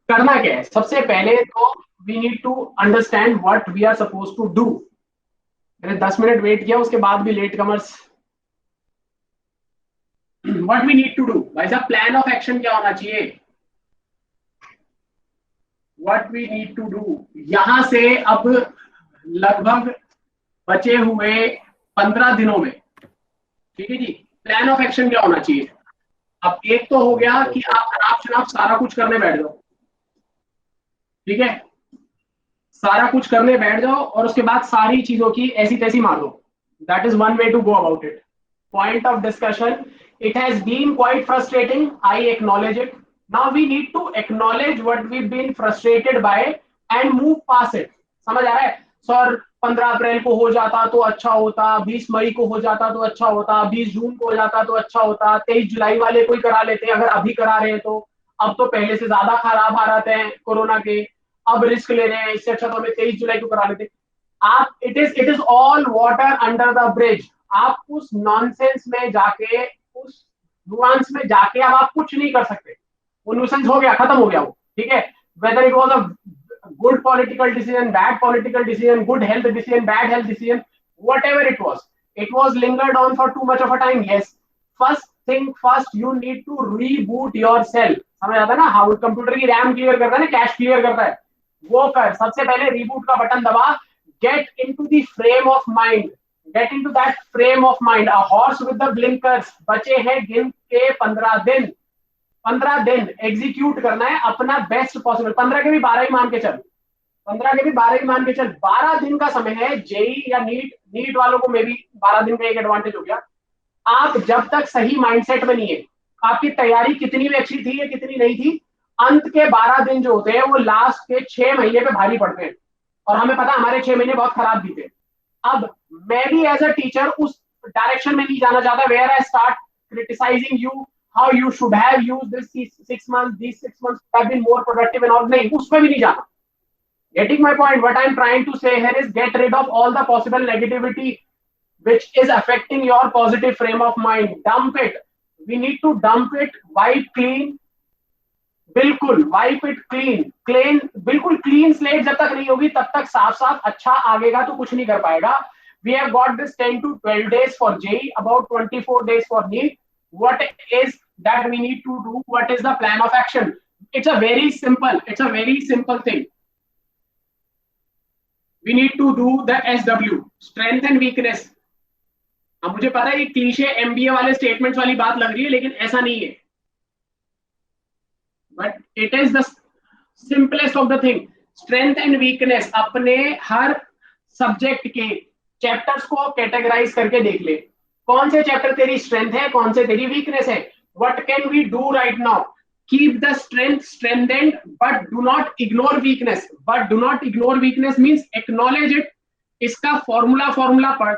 करना क्या है सबसे पहले तो we need to understand what we are suppose to do. मैंने 10 मिनट वेट किया उसके बाद भी latecomers. What we need to do भाई साहब, प्लान ऑफ एक्शन क्या होना चाहिए? What we need to do, यहां से अब लगभग बचे हुए 15 दिनों में, ठीक है जी, प्लान ऑफ एक्शन क्या होना चाहिए? अब एक तो हो गया कि आप खराब शराब सारा कुछ करने बैठ जाओ, ठीक है, सारा कुछ करने बैठ जाओ और उसके बाद सारी चीजों की ऐसी तैसी मार दो। That is one way to go about it. Point of discussion, it has been quite frustrating, I acknowledge it. Now we need to acknowledge what we been frustrated by and move past it. समझ आ रहा है? Sir 15 अप्रैल को हो जाता तो अच्छा होता, 20 मई को हो जाता तो अच्छा होता, 20 जून को हो जाता तो अच्छा होता, 23 जुलाई वाले कोई करा लेते अगर अभी करा रहे हैं तो। अब तो पहले से ज्यादा खराब हालात हैं कोरोना के, अब रिस्क ले रहे हैं, इससे अच्छा तो हमें 23 जुलाई को करा लेते। आप it is all water under the bridge. आप उस नॉनसेंस में जाके, उस नुआंस में जाके अब आप कुछ नहीं कर सकते। वो न्यूसेंस हो गया, खत्म हो गया वो, ठीक है। Whether it was a good political decision, bad political decision, good health decision, bad health decision, whatever it was lingered on for too much of a time, yes. First thing first, you need to reboot yourself. समझ आता है ना? How computer की RAM clear करता है ना, cash clear करता है, वो कर। सबसे पहले रीबूट का बटन दबा, get into the frame of mind, get into that frame of mind. A horse with the blinkers, बचे हैं गिन के 15 दिन। 15 दिन एग्जीक्यूट करना है अपना बेस्ट पॉसिबल। 15 के भी 12 ही मान के चल, 15 के भी 12 ही मान के चल। 12 दिन का समय है। जेई या नीट, नीट वालों को मे भी 12 दिन का एक एडवांटेज हो गया। आप जब तक सही माइंडसेट में नहीं है, आपकी तैयारी कितनी भी अच्छी थी या कितनी नहीं थी, अंत के 12 दिन जो होते हैं वो लास्ट के 6 महीने पे भारी पड़ते हैं। और हमें पता है हमारे 6 महीने बहुत खराब बीते। अब मैं भी एज अ टीचर उस डायरेक्शन में नहीं जाना चाहता where I start criticizing you, how you should have used this 6 months, these 6 months have been more productive and all, नहीं, उसमें भी नहीं जाना। Getting my point, what I'm trying to say here is get rid of all the possible negativity which is affecting your positive frame of mind. Dump it. We need to dump it. Wipe clean. बिल्कुल wipe it clean, clean, बिल्कुल clean slate जब तक नहीं होगी तब तक साफ साफ अच्छा आगेगा तो कुछ नहीं कर पाएगा। We have got this 10 to 12 days for JEE, about 24 days for NEET. What is that we need to do? What is the plan of action? It's a very simple thing. We need to do the SW, strength and weakness. अब मुझे पता है ये cliché MBA वाले statements वाली बात लग रही है, लेकिन ऐसा नहीं है। But it is the simplest of the thing. Strength and weakness, अपने हर सब्जेक्ट के चैप्टर्स को कैटेगराइज करके देख ले, कौन से चैप्टर तेरी स्ट्रेंथ है, कौन से तेरी वीकनेस है। What can we do right now? Keep the strength strengthened but do not ignore weakness. But do not ignore weakness means acknowledge it. इसका फॉर्मूला पढ़,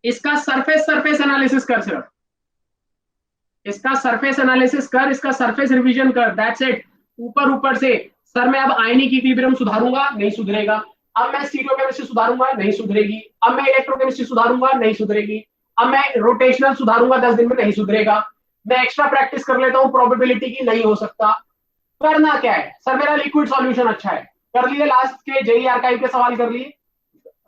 इसका सरफेस एनालिसिस कर, सिर्फ इसका सरफेस एनालिसिस कर, इसका सरफेस रिवीजन कर, दैट्स इट। ऊपर से सर मैं अब आयनिक इक्विलिब्रियम सुधारूंगा, नहीं सुधरेगा। अब मैं स्टीरियोकेमिस्ट्री सुधारूंगा, नहीं सुधरेगी। अब मैं इलेक्ट्रोकेमिस्ट्री सुधारूंगा, नहीं सुधरेगी। अब मैं रोटेशनल सुधारूंगा 10 दिन में, नहीं सुधरेगा। मैं एक्स्ट्रा प्रैक्टिस कर लेता हूँ प्रोबेबिलिटी की, नहीं हो सकता। करना क्या है? सर मेरा लिक्विड सॉल्यूशन अच्छा है, कर लिए लास्ट के जेई आर्काइव के सवाल कर लिए,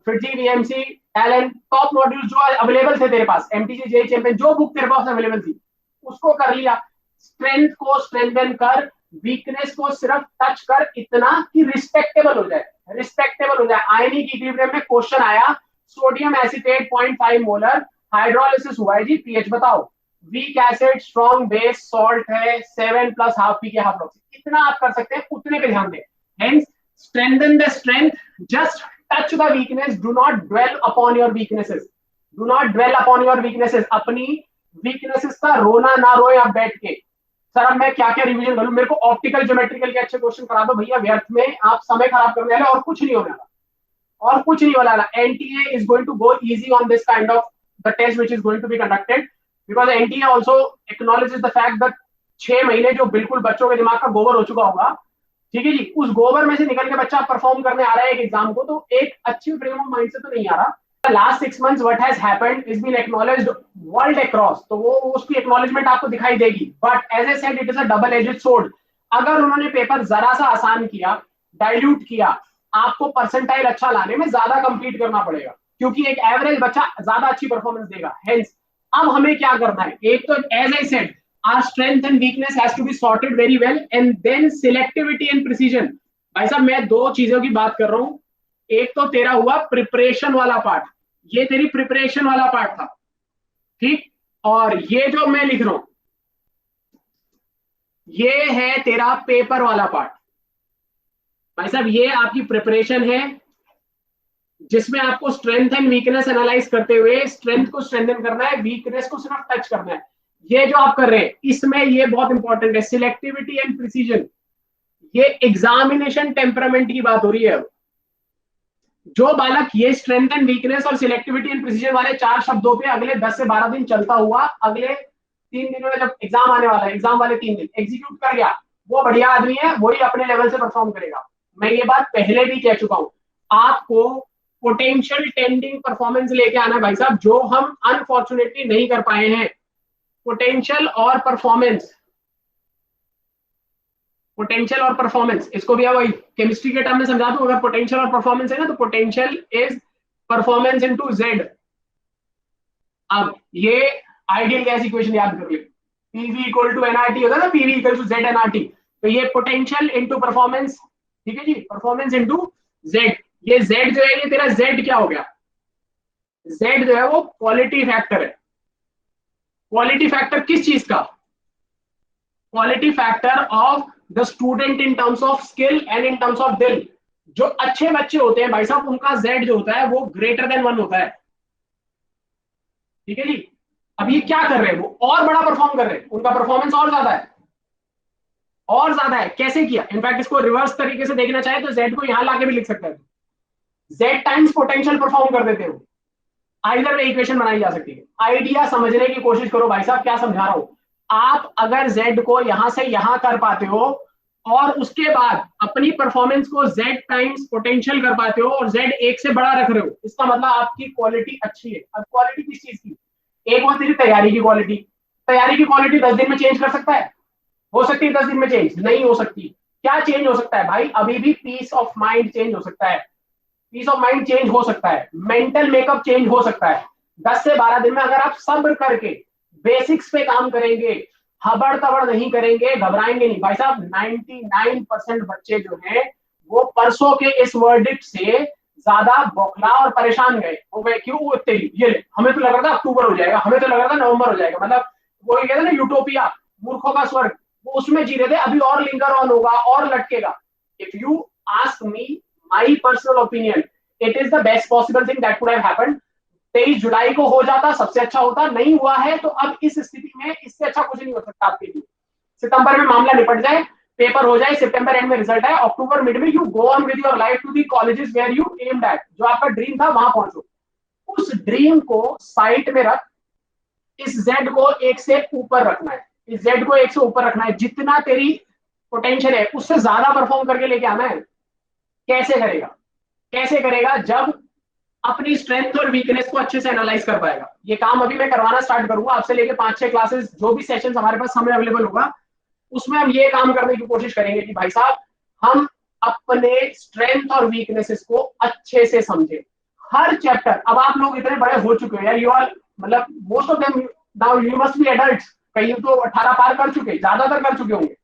फिर जीवीएमसी टैलेंट टॉप मॉड्यूल जो अवेलेबल थे तेरे पास, एमटीसी जेई चैंपियन जो बुक तेरे पास अवेलेबल थी उसको कर लिया। स्ट्रेंथ को स्ट्रेंथन कर, वीकनेस को सिर्फ टच कर, इतना कि रिस्पेक्टेबल हो जाए, रिस्पेक्टेबल हो जाए। आयनिक इक्विलिब्रियम में क्वेश्चन आया, सोडियम एसीटेट 0.5 मोलर, हाइड्रोलिसिस हुआ है जी, पीएच बताओ। Weak acid strong base salt है 7 plus half p K half logs, इतना आप कर सकते हैं, उतने पे ध्यान दें। Hence strengthen the strength, just touch the weakness, do not dwell upon your weaknesses, do not dwell upon your weaknesses. अपनी वीकनेसेस का रोना ना रोए आप बैठ के, सर अब मैं क्या क्या रिवीजन करूं, मेरे को ऑप्टिकल ज्योमेट्रिकल के अच्छे क्वेश्चन करा दो भैया, व्यर्थ में आप समय खराब करने वाले और कुछ नहीं होने वाला, और कुछ नहीं वाला। NTA is going to go easy on this kind of the test which is going to be conducted, because NTA also acknowledges the fact that 6 महीने जो बिल्कुल बच्चों के दिमाग का गोबर हो चुका होगा, ठीक है जी, उस गोबर में से निकल के बच्चा परफॉर्म करने आ रहा है एक एग्जाम को, तो एक अच्छी फ्रेम ऑफ माइंड से तो नहीं आ रहा। Last 6 months what has happened is been acknowledged world across, तो वो उसकी acknowledgement आपको दिखाई देगी। But as a said it is a double edged sword। अगर उन्होंने पेपर जरा सा आसान किया, डाइल्यूट किया, आपको परसेंटाइल अच्छा लाने में ज्यादा कंप्लीट करना पड़ेगा, क्योंकि एक एवरेज बच्चा ज्यादा अच्छी परफॉर्मेंस देगा। हेंस अब हमें क्या करना है, एक तो as I said our strength and weakness has to be sorted very well, and then selectivity and precision। भाई साहब मैं दो चीजों की बात कर रहा हूं, एक तो तेरा हुआ प्रिपरेशन वाला पार्ट, ये तेरी प्रिपरेशन वाला पार्ट था, ठीक, और ये जो मैं लिख रहा हूं ये है तेरा पेपर वाला पार्ट। भाई साहब ये आपकी प्रिपरेशन है, जिसमें आपको स्ट्रेंथ एंड वीकनेस एनालाइज करते हुए स्ट्रेंथ को स्ट्रेंथन करना है, वीकनेस को सिर्फ टच करना है। ये जो आप कर रहे हैं इसमें ये बहुत इंपॉर्टेंट है, सिलेक्टिविटी एंड प्रिसीजन। ये एग्जामिनेशन टेम्परामेंट की बात हो रही है। जो बालक ये स्ट्रेंथ एंड वीकनेस और सिलेक्टिविटी एंड प्रिसीजन वाले 4 शब्दों पे अगले 10 से 12 दिन चलता हुआ, अगले 3 दिनों में जब एग्जाम आने वाला है, एग्जाम वाले 3 दिन एग्जीक्यूट कर गया, वो बढ़िया आदमी है, वही अपने लेवल से परफॉर्म करेगा। मैं ये बात पहले भी कह चुका हूं, आपको पोटेंशियल टेंडिंग परफॉर्मेंस लेके आना है भाई साहब, जो हम अनफॉर्चुनेटली नहीं कर पाए हैं। पोटेंशियल और परफॉर्मेंस, पोटेंशियल और परफॉर्मेंस, इसको भी वही केमिस्ट्री के टर्म में समझा दूं। अगर पोटेंशियल और परफॉर्मेंस है ना, तो potential is performance into Z. अब ये आइडियल गैस इक्वेशन याद कर ले, पीवी इक्वल टू एनआरटी होता है ना, PV equal to Z NRT. तो ये पोटेंशियल इनटू परफॉर्मेंस, ठीक है जी, परफॉर्मेंस इनटू जेड। ये जेड जो है, ये तेरा जेड क्या हो गया, जेड जो है वो क्वालिटी फैक्टर है। क्वालिटी फैक्टर किस चीज का, quality factor of the student in terms of skill and in terms of दिल। जो अच्छे बच्चे होते हैं भाई साहब, उनका जेड जो होता है वो ग्रेटर देन 1 होता है, ठीक है जी। अब ये क्या कर रहे हैं, वो और बड़ा परफॉर्म कर रहे हैं, उनका परफॉर्मेंस और ज्यादा है, और ज्यादा है। कैसे किया, इनफैक्ट इसको रिवर्स तरीके से देखना चाहे तो जेड को यहां लाके भी लिख सकते हैं, जेड टाइम्स पोटेंशियल परफॉर्म कर देते हो। आइदर वे इक्वेशन बनाई जा सकती है। आइडिया समझने की कोशिश करो भाई साहब, क्या समझा रहा हूं। आप अगर z को यहां से यहां कर पाते हो और उसके बाद अपनी परफॉर्मेंस को z टाइम्स पोटेंशियल कर पाते हो और z 1 से बड़ा रख रहे हो, इसका मतलब आपकी क्वालिटी अच्छी है। अब क्वालिटी किस चीज की, एक वो तेरी तैयारी की क्वालिटी। तैयारी की क्वालिटी 10 दिन में चेंज कर सकता है, हो सकती है 10 दिन में चेंज नहीं हो सकती। क्या चेंज हो सकता है भाई, अभी भी पीस ऑफ माइंड चेंज हो सकता है, पीस ऑफ माइंड चेंज हो सकता है, मेंटल मेकअप चेंज हो सकता है। 10 से 12 दिन में अगर आप सब्र करके बेसिक्स पे काम करेंगे, हबड़ तबड़ नहीं करेंगे, घबराएंगे नहीं। भाई साहब 99% बच्चे जो हैं वो परसों के इस वर्डिक्ट से ज्यादा बौखला और परेशान गए हो गए। क्यों, वो तेरी ये हमें तो लग रहा था अक्टूबर हो जाएगा, हमें तो लग रहा था नवंबर हो जाएगा, मतलब वो कहते ना यूटोपिया, मूर्खों का स्वर्ग, वो उसमें जी रहे थे। अभी और लिंगर ऑन होगा और लटकेगा। If you ask me my personal opinion, it is the best possible thing that could have happened. 23 जुलाई को हो जाता सबसे अच्छा होता, नहीं हुआ है तो अब इस स्थिति में इससे अच्छा कुछ नहीं हो सकता आपके लिए। सितंबर में मामला निपट जाए, पेपर हो जाए, सितंबर एंड में रिजल्ट आए, अक्टूबर मिड में you go on with your life to the colleges where you aimed at. जो आपका ड्रीम था वहां पहुंचो, उस ड्रीम को साइट में रख, इस जेड को 1 से ऊपर रखना है, इस जेड को 1 से ऊपर रखना है। जितना तेरी पोटेंशियल है उससे ज्यादा परफॉर्म करके लेके आना है। कैसे करेगा, कैसे करेगा, जब अपनी स्ट्रेंथ और वीकनेस को अच्छे से एनालाइज कर पाएगा। ये काम अभी मैं करवाना स्टार्ट करूंगा आपसे, लेके 5-6 क्लासेस, जो भी सेशंस हमारे पास समय अवेलेबल होगा उसमें हम ये काम करने की कोशिश करेंगे कि भाई साहब हम अपने स्ट्रेंथ और वीकनेसेस को अच्छे से समझे। हर चैप्टर, अब आप लोग इतने बड़े हो चुके हो यार, यू आर मतलब most of them now you must be adults, कई तो 18 पार कर चुके, ज्यादातर कर चुके होंगे।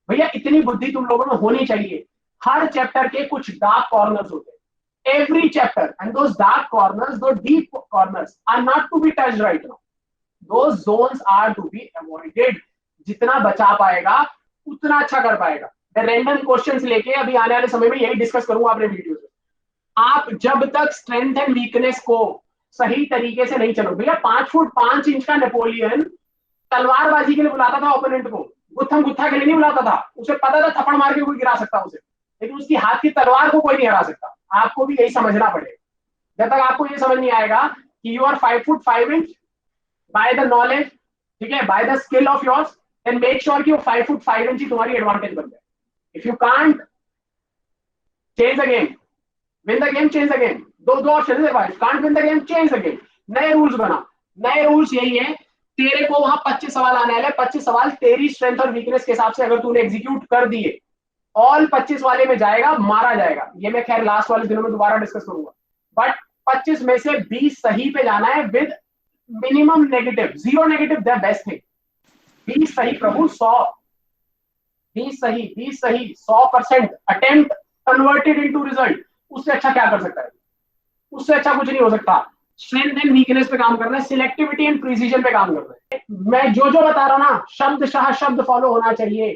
भैया इतनी बुद्धि तुम लोगों में होनी चाहिए। हर चैप्टर के कुछ डार्क कॉर्नर्स होते हैं, every chapter, and those dark corners, those deep corners are not to be touched right now. Those zones are to be avoided. जितना बचा पाएगा उतना अच्छा कर पाएगा। रैंडम क्वेश्चंस लेके अभी आने वाले समय में यही डिस्कस करूंगा अपने वीडियो में। आप जब तक स्ट्रेंथ एंड वीकनेस को सही तरीके से नहीं चलो, भैया 5 फुट 5 इंच का नेपोलियन तलवारबाजी के लिए बुलाता था ओपोनेंट को, गुत्थम गुत्था के लिए नहीं बुलाता था। उसे पता था थप्पड़ मार के कोई गिरा सकता उसे, लेकिन उसकी हाथ की तलवार को कोई नहीं हरा सकता। आपको भी यही समझना पड़ेगा। जब तक आपको ये समझ नहीं आएगा कि you are 5 foot 5 inch by the knowledge, ठीक है, by the skill of yours, then make sure कि वो 5 फुट 5 इंच ही तुम्हारी एडवांटेज बन जाए। If you can't change the game, win the game, change the game. दो ऑप्शन है, can't win the game, change the game. नए rules बना, नए रूल्स यही है तेरे को वहां 25 सवाल आने वाले, 25 सवाल तेरी स्ट्रेंथ और वीकनेस के हिसाब से अगर तूने एग्जीक्यूट कर दिए, ऑल 25 वाले में जाएगा, मारा जाएगा। ये मैं खैर लास्ट वाले दिनों में दोबारा डिस्कस करूंगा। बट 25 में से 20 सही पे जाना है with minimum negative, 0 negative the best thing. 20 सही प्रभु, 100, 20 सही, 20 सही, 100% अटेम्प्ट कन्वर्टेड इनटू रिजल्ट। उससे अच्छा क्या कर सकता है? उससे अच्छा कुछ नहीं हो सकता। स्ट्रेंथ एंड वीकनेस पे काम करना है, सिलेक्टिविटी एंड प्रिसीजन पे काम करना है। मैं जो जो बता रहा हूं ना, शब्दशः शब्द फॉलो होना चाहिए।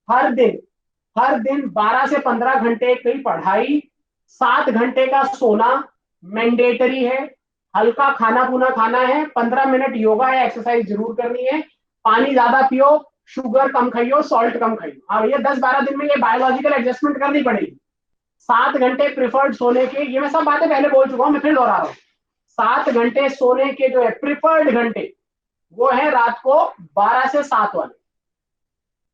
हर दिन, हर दिन 12 से 15 घंटे की पढ़ाई, 7 घंटे का सोना मैंडेटरी है। हल्का खाना पीना खाना है, 15 मिनट योगा या एक्सरसाइज जरूर करनी है। पानी ज्यादा पियो, शुगर कम खाइयो, सॉल्ट कम खाइयो। हाँ भैया, 10-12 दिन में ये बायोलॉजिकल एडजस्टमेंट करनी पड़ेगी। 7 घंटे प्रिफर्ड सोने के, ये मैं सब बातें पहले बोल चुका हूं, मैं फिर दोहरा रहा हूं। 7 घंटे सोने के जो है प्रिफर्ड घंटे, वो है रात को 12 से 7 वाले।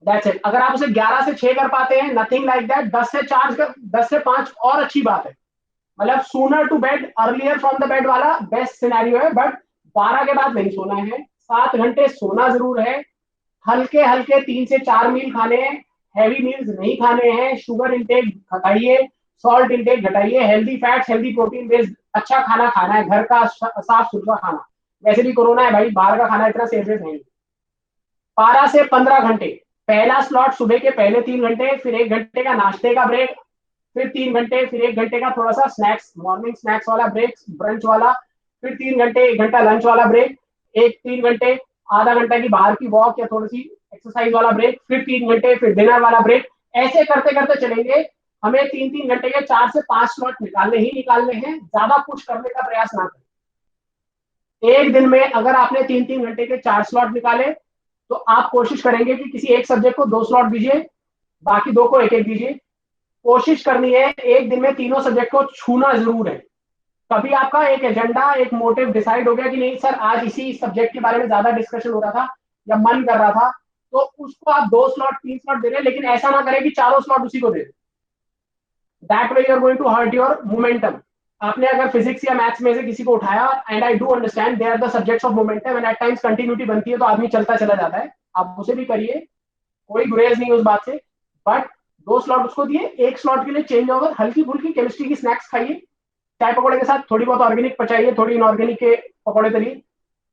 That's it. अगर आप उसे 11 से 6 कर पाते हैं, नथिंग लाइक दैट। 10 से 4, 10 से 5 और अच्छी बात है। मतलब sooner to bed earlier from the bed वाला बेस्ट सिनेरियो है, बट 12 के बाद नहीं सोना है। 7 घंटे सोना जरूर है। हल्के हल्के 3 से 4 मील खाने हैं, हैवी मील्स नहीं खाने हैं। शुगर इंटेक घटाइए, सॉल्ट इंटेक घटाइए, healthy fats, healthy protein based अच्छा खाना खाना है, घर का साफ सुथरा खाना। वैसे भी कोरोना है भाई, बाहर का खाना इतना सेफ नहीं। 12 से 15 घंटे, पहला स्लॉट सुबह के पहले 3 घंटे, फिर 1 घंटे का नाश्ते का ब्रेक, फिर 3 घंटे, फिर 1 घंटे का थोड़ा सा स्नैक्स, मॉर्निंग स्नैक्स वाला ब्रेक, ब्रंच वाला, फिर 3 घंटे 1 घंटा लंच वाला ब्रेक, एक 3 घंटे आधा घंटा की बाहर की वॉक या थोड़ी सी एक्सरसाइज वाला ब्रेक, फिर 3 घंटे, फिर डिनर वाला ब्रेक। ऐसे करते करते चलेंगे। हमें 3-3 घंटे के 4 से 5 स्लॉट निकालने ही निकालने हैं। ज्यादा पुश करने का प्रयास ना करें। एक दिन में अगर आपने 3-3 घंटे के 4 स्लॉट निकाले, तो आप कोशिश करेंगे कि किसी एक सब्जेक्ट को 2 स्लॉट दीजिए, बाकी 2 को 1-1 दीजिए। कोशिश करनी है एक दिन में तीनों सब्जेक्ट को छूना जरूर है। कभी आपका एक एजेंडा, एक मोटिव डिसाइड हो गया कि नहीं सर, आज इसी सब्जेक्ट के बारे में ज्यादा डिस्कशन हो रहा था या मन कर रहा था, तो उसको आप 2 स्लॉट 3 स्लॉट दे रहे हैं, लेकिन ऐसा ना करें कि चारों स्लॉट उसी को दे। That way you are going to hurt your momentum. आपने अगर फिजिक्स या मैथ्स में से किसी को उठाया, and I do understand they are the subjects of momentum and at times continuity बनती है, तो आदमी चलता चला जाता है। आप उसे भी करिए, कोई गुरेज नहीं उस बात से। बट 2 स्लॉट उसको दिए, 1 स्लॉट के लिए चेंज ओवर, हल्की फुल्की केमिस्ट्री की स्नैक्स खाइए, चाय पकौड़े के साथ थोड़ी बहुत ऑर्गेनिक पचाइए, थोड़ी इनऑर्गेनिक के पकौड़े तलिए,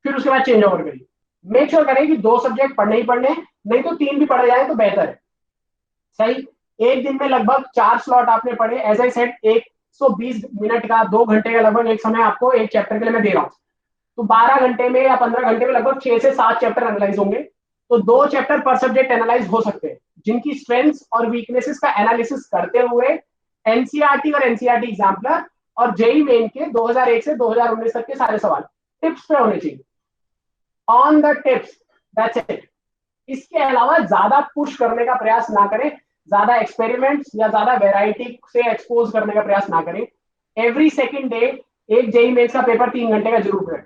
फिर उसके बाद चेंज ओवर करिए। मेक श्योर करें कि 2 सब्जेक्ट पढ़ने ही पढ़ने, नहीं तो 3 भी पढ़े जाए तो बेहतर है। सही। एक दिन में लगभग 4 स्लॉट आपने पढ़े, एज आई सेड 120 मिनट का, 2 घंटे का लगभग एक समय आपको एक चैप्टर के लिए मैं दे रहा हूँ। तो 12 घंटे में या 15 घंटे में लगभग 6 से 7 चैप्टर एनालाइज होंगे। तो 2 चैप्टर पर सब्जेक्ट एनालाइज हो सकते हैं, जिनकी स्ट्रेंथ्स और वीकनेसेस का एनालिसिस करते हुए एनसीईआरटी और एनसीईआरटी एग्जाम्पलर और जेई मेन के 2001 से 2019 तक के सारे सवाल टिप्स पे होने चाहिए, on the tips. That's it. इसके अलावा ज्यादा पुश करने का प्रयास ना करें, ज्यादा एक्सपेरिमेंट्स या ज्यादा वेराइटी से एक्सपोज करने का प्रयास ना करें। एवरी सेकंड डे एक जेई मेन्स का पेपर 3 घंटे का जरूर करें।